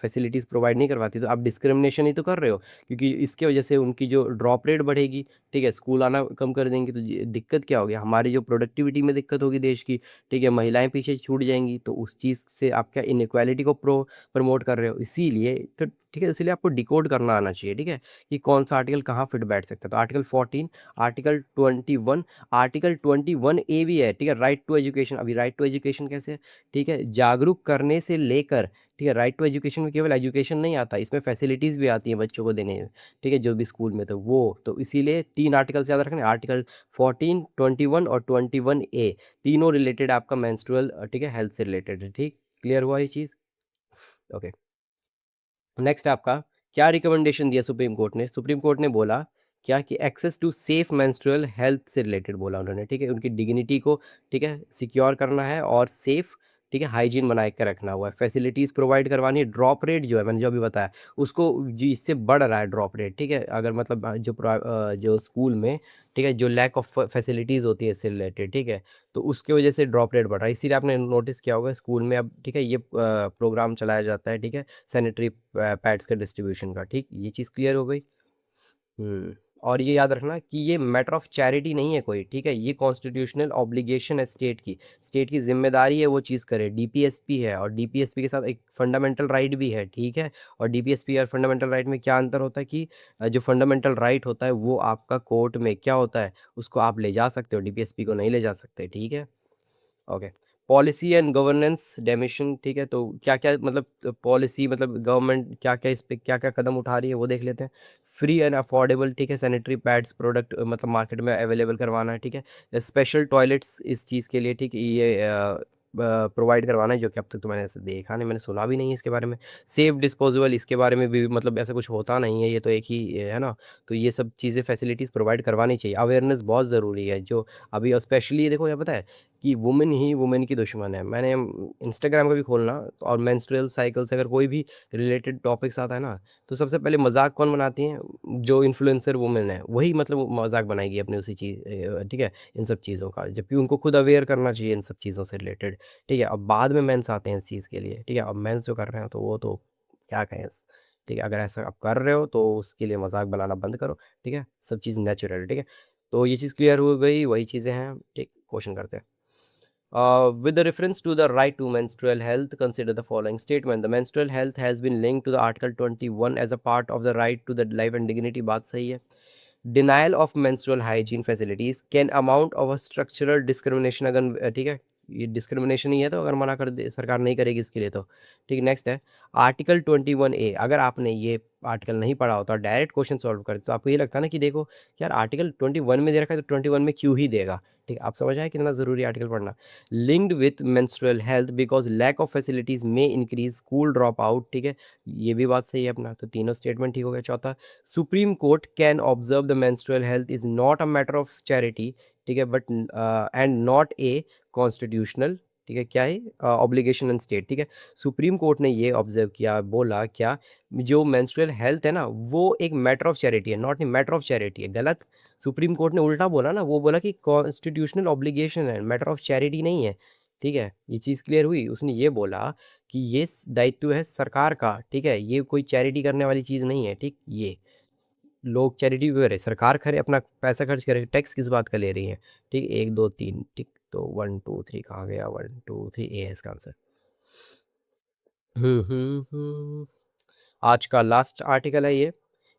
फैसिलिटीज़ प्रोवाइड नहीं करवाती, तो आप डिस्क्रिमिनेशन ही तो कर रहे हो, क्योंकि इसके वजह से उनकी जो ड्रॉप रेट बढ़ेगी, ठीक है, स्कूल आना कम कर देंगे, तो दिक्कत क्या होगी? हमारी जो प्रोडक्टिविटी में दिक्कत होगी देश की, ठीक है, महिलाएं पीछे छूट जाएंगी, तो उस चीज़ से आप क्या इनक्वालिटी को प्रमोट कर रहे हो, इसीलिए तो, ठीक है, इसीलिए आपको डिकोड करना आना चाहिए, ठीक है, कि कौन सा आर्टिकल कहाँ फिट बैठ सकता है। तो आर्टिकल 14, आर्टिकल 21, आर्टिकल 21 ए भी है, ठीक है, राइट टू एजुकेशन। अभी राइट टू एजुकेशन कैसे? ठीक है, जागरूक करने से लेकर, ठीक है, राइट टू एजुकेशन में केवल एजुकेशन नहीं आता, इसमें फैसिलिटीज़ भी आती हैं बच्चों को देने में, ठीक है, जो भी स्कूल में, तो इसीलिए 3 आर्टिकल से याद रखना, आर्टिकल 14, 21 और 21 ए, तीनों रिलेटेड आपका मेंस्ट्रुअल, ठीक है, हेल्थ से रिलेटेड है, ठीक। क्लियर हुआ ये चीज़? ओके। नेक्स्ट आपका, क्या रिकमेंडेशन दिया सुप्रीम कोर्ट ने? सुप्रीम कोर्ट ने बोला क्या कि access to safe menstrual health से रिलेटेड बोला उन्होंने, ठीक है, उनकी डिग्निटी को, ठीक है, सिक्योर करना है और सेफ, ठीक है, हाइजीन बनाए के रखना हुआ है, फैसिलिटीज़ प्रोवाइड करवानी है। ड्रॉप रेट जो है, मैंने जो अभी बताया, उसको जी इससे बढ़ रहा है ड्रॉप रेट, ठीक है, अगर मतलब जो स्कूल में, ठीक है, जो लैक ऑफ फैसिलिटीज़ होती है इससे रिलेटेड, ठीक है, तो उसकी वजह से ड्रॉप रेट बढ़ रहा है। इसीलिए आपने नोटिस किया होगा स्कूल में अब, ठीक है, ये प्रोग्राम चलाया जाता है, ठीक है, सैनिटरी पैड्स के डिस्ट्रीब्यूशन का, ठीक, ये चीज़ क्लियर हो गई। और ये याद रखना कि ये मैटर ऑफ चैरिटी नहीं है कोई, ठीक है, ये कॉन्स्टिट्यूशनल ऑब्लिगेशन है स्टेट की जिम्मेदारी है वो चीज़ करे। डीपीएसपी है, और डीपीएसपी के साथ एक फंडामेंटल राइट भी है, ठीक है। और डीपीएसपी और फंडामेंटल राइट में क्या अंतर होता है कि जो फंडामेंटल राइट होता है वो आपका कोर्ट में क्या होता है, उसको आप ले जा सकते हो, डीपीएसपी को नहीं ले जा सकते, ठीक है, ओके। पॉलिसी एंड गवर्नेंस डेमिशन, ठीक है, तो क्या क्या मतलब पॉलिसी, मतलब गवर्नमेंट क्या क्या इस पे क्या क्या कदम उठा रही है वो देख लेते हैं। फ्री एंड अफोर्डेबल, ठीक है, सैनिटरी पैड्स प्रोडक्ट मतलब मार्केट में अवेलेबल करवाना है, ठीक है। स्पेशल टॉयलेट्स इस चीज़ के लिए, ठीक, ये प्रोवाइड करवाना है, जो कि अब तक तो मैंने ऐसे देखा नहीं, मैंने सुना भी नहीं है इसके बारे में। सेफ डिस्पोजेबल, इसके बारे में भी मतलब ऐसा कुछ होता नहीं है, ये तो एक ही है ना। तो ये सब चीज़ें फैसिलिटीज़ प्रोवाइड करवानी चाहिए, अवेयरनेस बहुत ज़रूरी है, जो अभी स्पेशली देखो, ये पता है कि वुमेन ही वुमेन की दुश्मन है। मैंने इंस्टाग्राम का भी खोलना, और मेंस्ट्रुअल साइकिल से अगर कोई भी रिलेटेड टॉपिक्स आता है ना, तो सबसे पहले मजाक कौन बनाती हैं? जो इन्फ्लुएंसर वुमेन है वही मतलब मजाक बनाएगी अपनी उसी चीज़, ठीक है, इन सब चीज़ों का, जबकि उनको खुद अवेयर करना चाहिए इन सब चीज़ों से रिलेटेड, ठीक है। अब बाद में मेंस आते हैं इस चीज़ के लिए, ठीक है, अब मेंस जो कर रहे हैं तो वो तो क्या कहें ठीक है, अगर ऐसा आप कर रहे हो तो उसके लिए मजाक बनाना बंद करो, ठीक है, सब चीज़ नेचुरल, ठीक है। तो ये चीज़ क्लियर हो गई, वही चीज़ें हैं, ठीक, क्वेश्चन करते हैं। With the reference to the right to menstrual health, consider the following statement. The menstrual health has been linked to the Article 21 as a part of the right to the life and dignity. बात सही है. Denial of menstrual hygiene facilities can amount of a structural discrimination. अगर ठीक है, ये discrimination ही है, तो अगर मना कर दे सरकार नहीं करेगी इसके लिए तो ठीक है. नेक्स्ट है आर्टिकल 21A. अगर आपने ये आर्टिकल नहीं पढ़ा होता और डायरेक्ट क्वेश्चन सॉल्व करते तो आपको ये लगता है ना कि देखो यार आर्टिकल 21 में दे रखा है तो 21 में क्यों ही देगा. ठीक है, आप समझ आए कितना ज़रूरी आर्टिकल पढ़ना. Linked with menstrual health because lack of facilities में इंक्रीज स्कूल ड्रॉप आउट. ठीक है, ये भी बात सही है अपना, तो तीनों स्टेटमेंट ठीक हो गया. चौथा, supreme court can observe the menstrual health is not a matter of charity. ठीक है, but and not a constitutional. ठीक है, क्या है ऑब्लिगेशन एंड स्टेट. ठीक है, सुप्रीम कोर्ट ने ये ऑब्जर्व किया, बोला क्या, जो मेंस्ट्रुअल हेल्थ है ना वो एक मैटर ऑफ चैरिटी है, not a matter of charity है. गलत, सुप्रीम कोर्ट ने उल्टा बोला ना, वो बोला कि कॉन्स्टिट्यूशनल ऑब्लिगेशन है, मैटर ऑफ चैरिटी नहीं है. ठीक है, ये चीज़ क्लियर हुई. उसने ये बोला कि ये दायित्व है सरकार का. ठीक है, ये कोई चैरिटी करने वाली चीज़ नहीं है. ठीक, ये लोग चैरिटी क्यों करे, सरकार करे, अपना पैसा खर्च करे, टैक्स किस बात का ले रही है. ठीक, 1 2 3. ठीक, तो 1 2 3 कहाँ गया, 1 2 3 ए है इसका आंसर. हम्म. आज का लास्ट आर्टिकल है ये,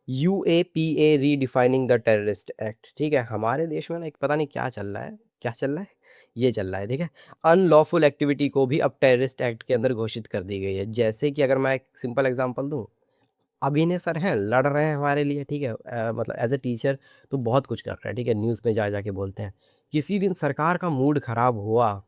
UAPA redefining the terrorist act. ठीक है, हमारे देश में ना एक पता नहीं क्या चल रहा है, क्या चल रहा है, ये चल रहा है. ठीक है, अनलॉफुल एक्टिविटी को भी अब टेररिस्ट एक्ट के अंदर घोषित कर दी गई है. जैसे कि अगर मैं एक सिंपल एग्जांपल दूं, अभिनय सर हैं, लड़ रहे हैं हमारे लिए. ठीक है, मतलब एज अ टीचर तो बहुत कुछ कर रहे हैं. ठीक है, न्यूज़ में जा जा के बोलते हैं. किसी दिन सरकार का मूड खराब हुआ,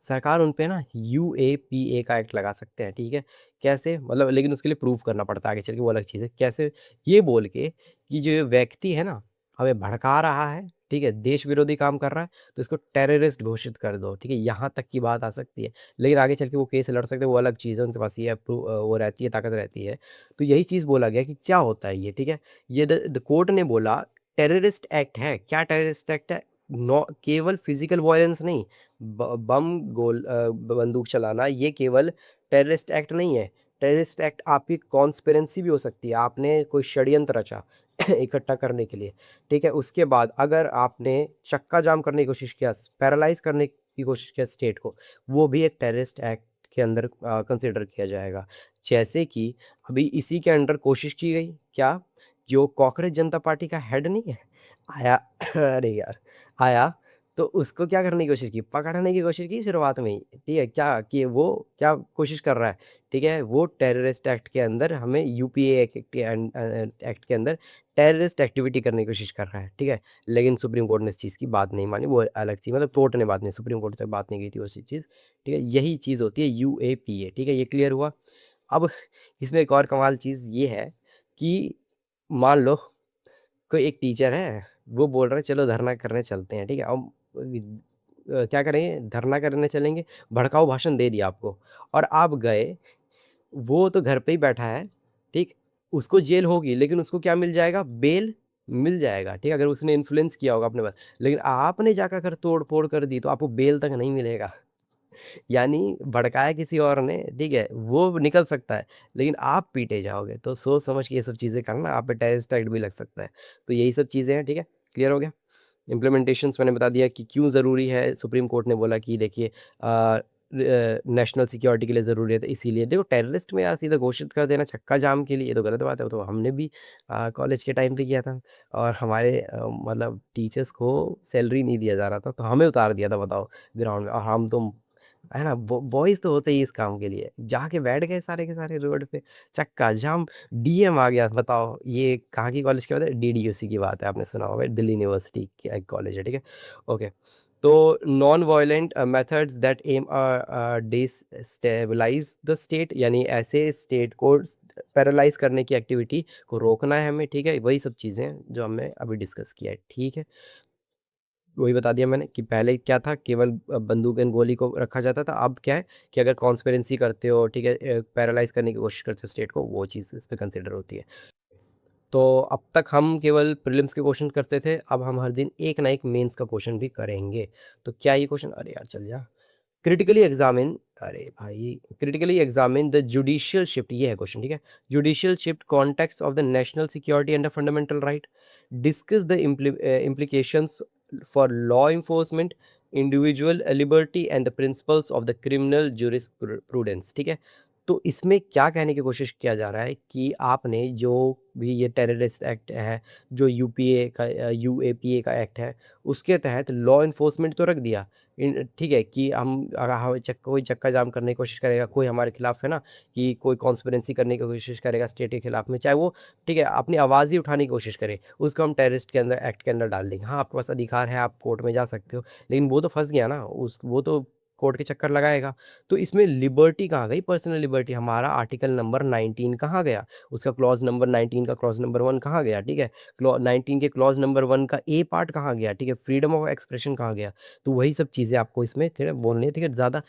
सरकार उन पे ना UAPA का एक्ट लगा सकते हैं. ठीक है, कैसे, मतलब लेकिन उसके लिए प्रूफ करना पड़ता है आगे चल के, वो अलग चीज़ है. कैसे, ये बोल के कि जो ये व्यक्ति है ना हमें भड़का रहा है, ठीक है, देश विरोधी काम कर रहा है, तो इसको टेररिस्ट घोषित कर दो. ठीक है, यहाँ तक की बात आ सकती है. लेकिन आगे चल के वो केस लड़ सकते हैं, वो अलग चीज़ है, उनके पास ये वो रहती है, ताकत रहती है. तो यही चीज़ बोला गया कि क्या होता है ये. ठीक है, ये द कोर्ट ने बोला टेररिस्ट एक्ट है. क्या टेररिस्ट एक्ट है, नो केवल फिजिकल वायलेंस नहीं, बम बंदूक चलाना ये केवल टेररिस्ट एक्ट नहीं है. टेररिस्ट एक्ट आपकी कॉन्स्पिरेंसी भी हो सकती है, आपने कोई षड्यंत्र रचा इकट्ठा करने के लिए. ठीक है, उसके बाद अगर आपने चक्का जाम करने की कोशिश किया, पैरालाइज करने की कोशिश किया स्टेट को, वो भी एक टेररिस्ट एक्ट के अंदर कंसिडर किया जाएगा. जैसे कि अभी इसी के अंडर कोशिश की गई क्या, जो कॉकरोच जनता पार्टी का हेड नहीं है आया अरे यार, आया, तो उसको क्या करने की कोशिश की, पकड़ने की कोशिश की शुरुआत में ही. ठीक है, क्या कि वो क्या कोशिश कर रहा है. ठीक है, वो टेररिस्ट एक्ट के अंदर हमें UPA एक्ट के अंदर टेररिस्ट एक्टिविटी करने की कोशिश कर रहा है. ठीक है, लेकिन सुप्रीम कोर्ट ने इस चीज़ की बात नहीं मानी, वो अलग चीज़, मतलब कोर्ट ने बात नहीं, सुप्रीम कोर्ट तक बात नहीं गई थी उसी चीज़. ठीक है, यही चीज़ होती है UAPA. ठीक है, ये क्लियर हुआ. अब इसमें एक और कमाल चीज़ ये है कि मान लो कोई एक टीचर है, वो बोल रहा है चलो धरना करने चलते हैं. ठीक है, अब क्या करेंगे, धरना करने चलेंगे, भड़काऊ भाषण दे दिया आपको और आप गए, वो तो घर पे ही बैठा है. ठीक, उसको जेल होगी, लेकिन उसको क्या मिल जाएगा, बेल मिल जाएगा. ठीक है, अगर उसने इन्फ्लुएंस किया होगा अपने पास. लेकिन आपने जाकर कर तोड़ फोड़ कर दी तो आपको बेल तक नहीं मिलेगा. यानी भड़काया किसी और ने, ठीक है, वो निकल सकता है, लेकिन आप पीटे जाओगे. तो सोच समझ के ये सब चीज़ें करना, आप पे टेररिस्ट एक्ट भी लग सकता है. तो यही सब चीज़ें हैं. ठीक है, क्लियर हो गया. इम्प्लीमेंटेशंस मैंने बता दिया कि क्यों ज़रूरी है. सुप्रीम कोर्ट ने बोला कि देखिए नेशनल सिक्योरिटी के लिए ज़रूरी है, तो इसीलिए देखो टेररिस्ट में यार सीधा घोषित कर देना छक्का जाम के लिए, ये तो गलत बात है. वो तो हमने भी कॉलेज के टाइम पे किया था, और हमारे मतलब टीचर्स को सैलरी नहीं दिया जा रहा था, तो हमें उतार दिया था, बताओ, ग्राउंड में. और हम तो है ना, बॉयज़ तो होते ही इस काम के लिए, जाके बैठ गए सारे के सारे रोड पे, चक्का जाम. डीएम आ गया, बताओ ये कहाँ की कॉलेज की बात है, DDUC की बात है, आपने सुना होगा, दिल्ली यूनिवर्सिटी की एक कॉलेज है. ठीक है, ओके. तो non violent methods that aim destabilize the state, यानी ऐसे स्टेट को पैरालाइज करने की एक्टिविटी को रोकना है हमें. ठीक है, वही सब चीज़ें हैं जो हमने अभी डिस्कस किया है. ठीक है, वही बता दिया मैंने कि पहले क्या था, केवल बंदूक एंड गोली को रखा जाता था. अब क्या है कि अगर कॉन्स्पिरेंसी करते हो, ठीक है, पैरालाइज करने की कोशिश करते हो स्टेट को, वो चीज़ इसमें कंसिडर होती है. तो अब तक हम केवल प्रीलिम्स के क्वेश्चन करते थे, अब हम हर दिन एक ना एक मेंस का क्वेश्चन भी करेंगे. तो क्या ये क्वेश्चन, अरे यार चल जा, क्रिटिकली एग्जामिन, अरे भाई, critically examine the judicial shift, ये है क्वेश्चन. ठीक है, judicial shift context of the national security and the fundamental right, discuss the implications for law enforcement, individual liberty and the principles of the criminal jurisprudence, ठीक है? तो इसमें क्या कहने की कोशिश किया जा रहा है कि आपने जो भी ये टेररिस्ट एक्ट है, जो यूपीए का यूएपीए का एक्ट है, उसके तहत लॉ एनफोर्समेंट तो रख दिया। ठीक है कि हम अगर कोई चक्का जाम करने की कोशिश करेगा, कोई हमारे खिलाफ है ना, कि कोई कॉन्स्पिरेसी करने की कोशिश करेगा स्टेट के खिलाफ में, चाहे वो ठीक है अपनी आवाज़ ही उठाने की कोशिश करे, उसको हम टेररिस्ट के अंदर एक्ट के अंदर डाल देंगे। हाँ, आपके पास अधिकार है, आप कोर्ट में जा सकते हो, लेकिन वो तो फँस गया ना, उस वो तो कोर्ट के चक्कर लगाएगा। तो इसमें लिबर्टी कहाँ गई, पर्सनल लिबर्टी, हमारा आर्टिकल नंबर 19 कहाँ गया? उसका क्लॉज़ नंबर 19 का क्लॉज़ नंबर 1 कहाँ गया? ठीक है? 19 के क्लॉज़ नंबर 1 का ए पार्ट कहाँ गया? ठीक है? फ्रीडम ऑफ एक्सप्रेशन कहाँ गया? तो वही सब चीज़ें आपको इसमें थोड़ा बोलनी है, ठीक है? ज़्यादा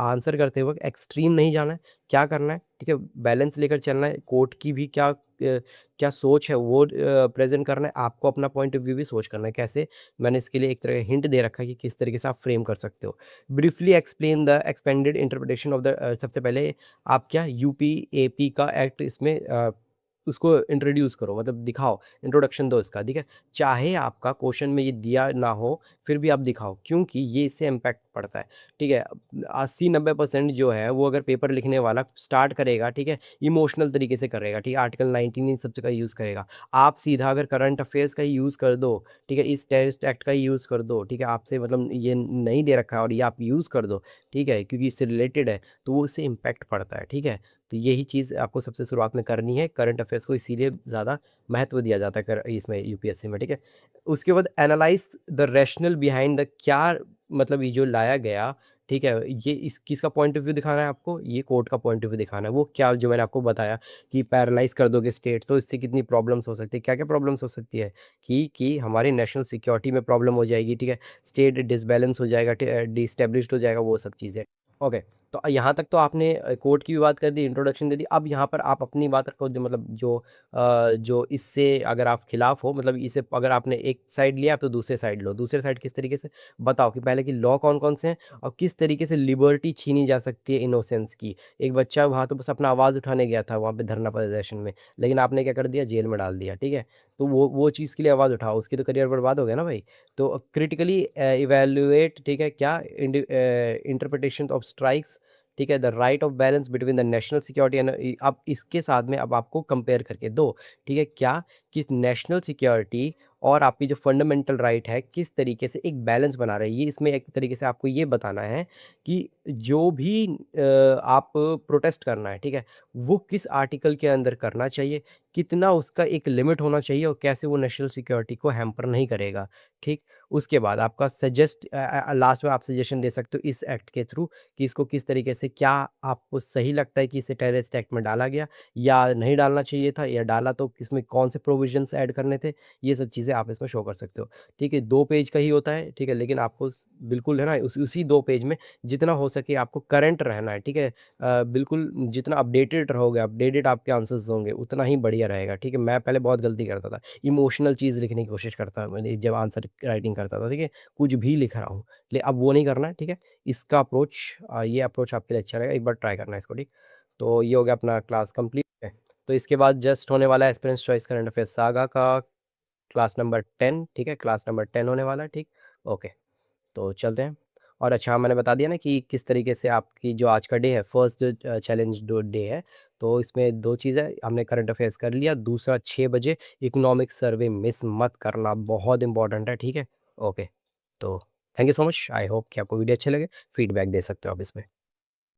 आंसर करते वक़्त एक्सट्रीम नहीं जाना है। क्या करना है, ठीक है? बैलेंस लेकर चलना है। कोर्ट की भी क्या सोच है वो प्रेज़ेंट करना है। आपको अपना पॉइंट ऑफ व्यू भी सोच करना है। कैसे? मैंने इसके लिए एक तरह का हिंट दे रखा है कि किस तरीके से आप फ्रेम कर सकते हो। Briefly explain the expanded interpretation of the सबसे पहले आप क्या यूपीएपी का एक्ट इसमें उसको इंट्रोड्यूस करो, मतलब दिखाओ, इंट्रोडक्शन दो इसका, ठीक है? चाहे आपका क्वेश्चन में ये दिया ना हो, फिर भी आप दिखाओ, क्योंकि ये इससे इम्पैक्ट पड़ता है, ठीक है? 80-90% जो है वो अगर पेपर लिखने वाला स्टार्ट करेगा, ठीक है? इमोशनल तरीके से करेगा, ठीक है? आर्टिकल 19 इन सब का यूज़ करेगा। आप सीधा अगर करंट अफेयर्स का ही यूज़ कर दो, ठीक है? इस टेररिस्ट एक्ट का ही यूज़ कर दो, ठीक है? आपसे मतलब ये नहीं दे रखा है और ये आप यूज़ कर दो, ठीक है? क्योंकि इससे रिलेटेड है, तो वो उससे इम्पैक्ट पड़ता है, ठीक है? तो यही चीज़ आपको सबसे शुरुआत में करनी है, करंट अफेयर्स को इसीलिए ज़्यादा महत्व दिया जाता है इसमें यूपीएससी में, ठीक है? उसके बाद analyse the rational behind the क्या मतलब ये जो लाया गया, ठीक है? ये इस किसका पॉइंट ऑफ व्यू दिखाना है आपको? ये कोर्ट का पॉइंट ऑफ व्यू दिखाना है। वो क्या जो मैंने आपको बताया कि पैरालाइज़ कर दोगे स्टेट तो इससे कितनी प्रॉब्लम्स हो सकती है। क्या-क्या प्रॉब्लम्स हो सकती है? कि हमारी नेशनल सिक्योरिटी में प्रॉब्लम हो जाएगी, ठीक है? स्टेट डिसबैलेंस हो जाएगा, डिस्टेबलिश्ड हो जाएगा, वो सब चीज़ें। ओके, तो यहाँ तक तो आपने कोर्ट की भी बात कर दी, इंट्रोडक्शन दे दी। अब यहाँ पर आप अपनी बात रखो, जो मतलब जो इससे अगर आप खिलाफ हो, मतलब इसे अगर आपने एक साइड लिया तो दूसरे साइड लो। दूसरे साइड किस तरीके से? बताओ कि पहले कि लॉ कौन-कौन से हैं और किस तरीके से लिबर्टी छीनी जा सकती है इनोसेंस की। एक बच्चा वहाँ तो बस अपना आवाज़ उठाने गया था वहाँ पे धरना प्रदर्शन में, लेकिन आपने क्या कर दिया? जेल में डाल दिया, ठीक है? तो वो चीज़ के लिए आवाज़ उठाओ, उसकी तो करियर बर्बाद हो गया ना भाई। तो क्रिटिकली इवैल्यूएट, ठीक है? क्या इंटरप्रिटेशन ऑफ स्ट्राइक्स, ठीक है? The right of balance between the national security and अब इसके साथ में अब आपको कंपेयर करके दो, ठीक है? क्या कि नेशनल सिक्योरिटी और आपकी जो फंडामेंटल राइट है, किस तरीके से एक बैलेंस बना रही है। ये इसमें एक तरीके से आपको ये बताना है कि जो भी आप प्रोटेस्ट करना है, ठीक है? वो किस आर्टिकल के अंदर करना चाहिए, कितना उसका एक लिमिट होना चाहिए और कैसे वो नेशनल सिक्योरिटी को हैम्पर नहीं करेगा, ठीक? उसके बाद आपका लास्ट में आप सजेशन दे सकते हो इस एक्ट के थ्रू कि इसको किस तरीके से, क्या आपको सही लगता है कि इसे टेररिस्ट एक्ट में डाला गया या नहीं डालना चाहिए था, या डाला तो किसमें कौन से प्रोविजंस ऐड करने थे, ये सब चीज़ें आप इसमें शो कर सकते हो। ठीक है, 2 पेज का ही होता है, ठीक है? लेकिन आपको बिल्कुल है ना उसी 2 पेज में जितना हो सके आपको करंट रहना है, ठीक है? बिल्कुल जितना अपडेटेड रहोगे, अपडेटेड आपके आंसर्स होंगे, उतना ही बढ़िया रहेगा, ठीक है? मैं पहले बहुत गलती करता था, इमोशनल चीज़ लिखने की कोशिश करता मैंने जब आंसर राइटिंग करता था, ठीक है? कुछ भी लिख रहा हूँ, अब वो नहीं करना है, ठीक है? इसका अप्रोच ये अप्रोच आपके लिए अच्छा रहेगा, एक बार ट्राई करना इसको, ठीक? तो ये हो गया अपना क्लास कंप्लीट है। तो इसके बाद जस्ट होने वाला है aspirants choice current affairs saga का क्लास नंबर 10, ठीक है? क्लास नंबर 10 होने वाला है, ठीक? ओके, तो चलते हैं। और अच्छा मैंने बता दिया ना कि किस तरीके से आपकी जो आज का डे है, फर्स्ट जो चैलेंज डो डे है, तो इसमें 2 चीज़ है, हमने करंट अफेयर्स कर लिया, दूसरा 6 बजे इकोनॉमिक सर्वे मिस मत करना, बहुत इम्पोर्टेंट है, ठीक है? ओके, तो thank you so much, I hope कि आपको वीडियो अच्छे लगे, फीडबैक दे सकते हो आप इसमें।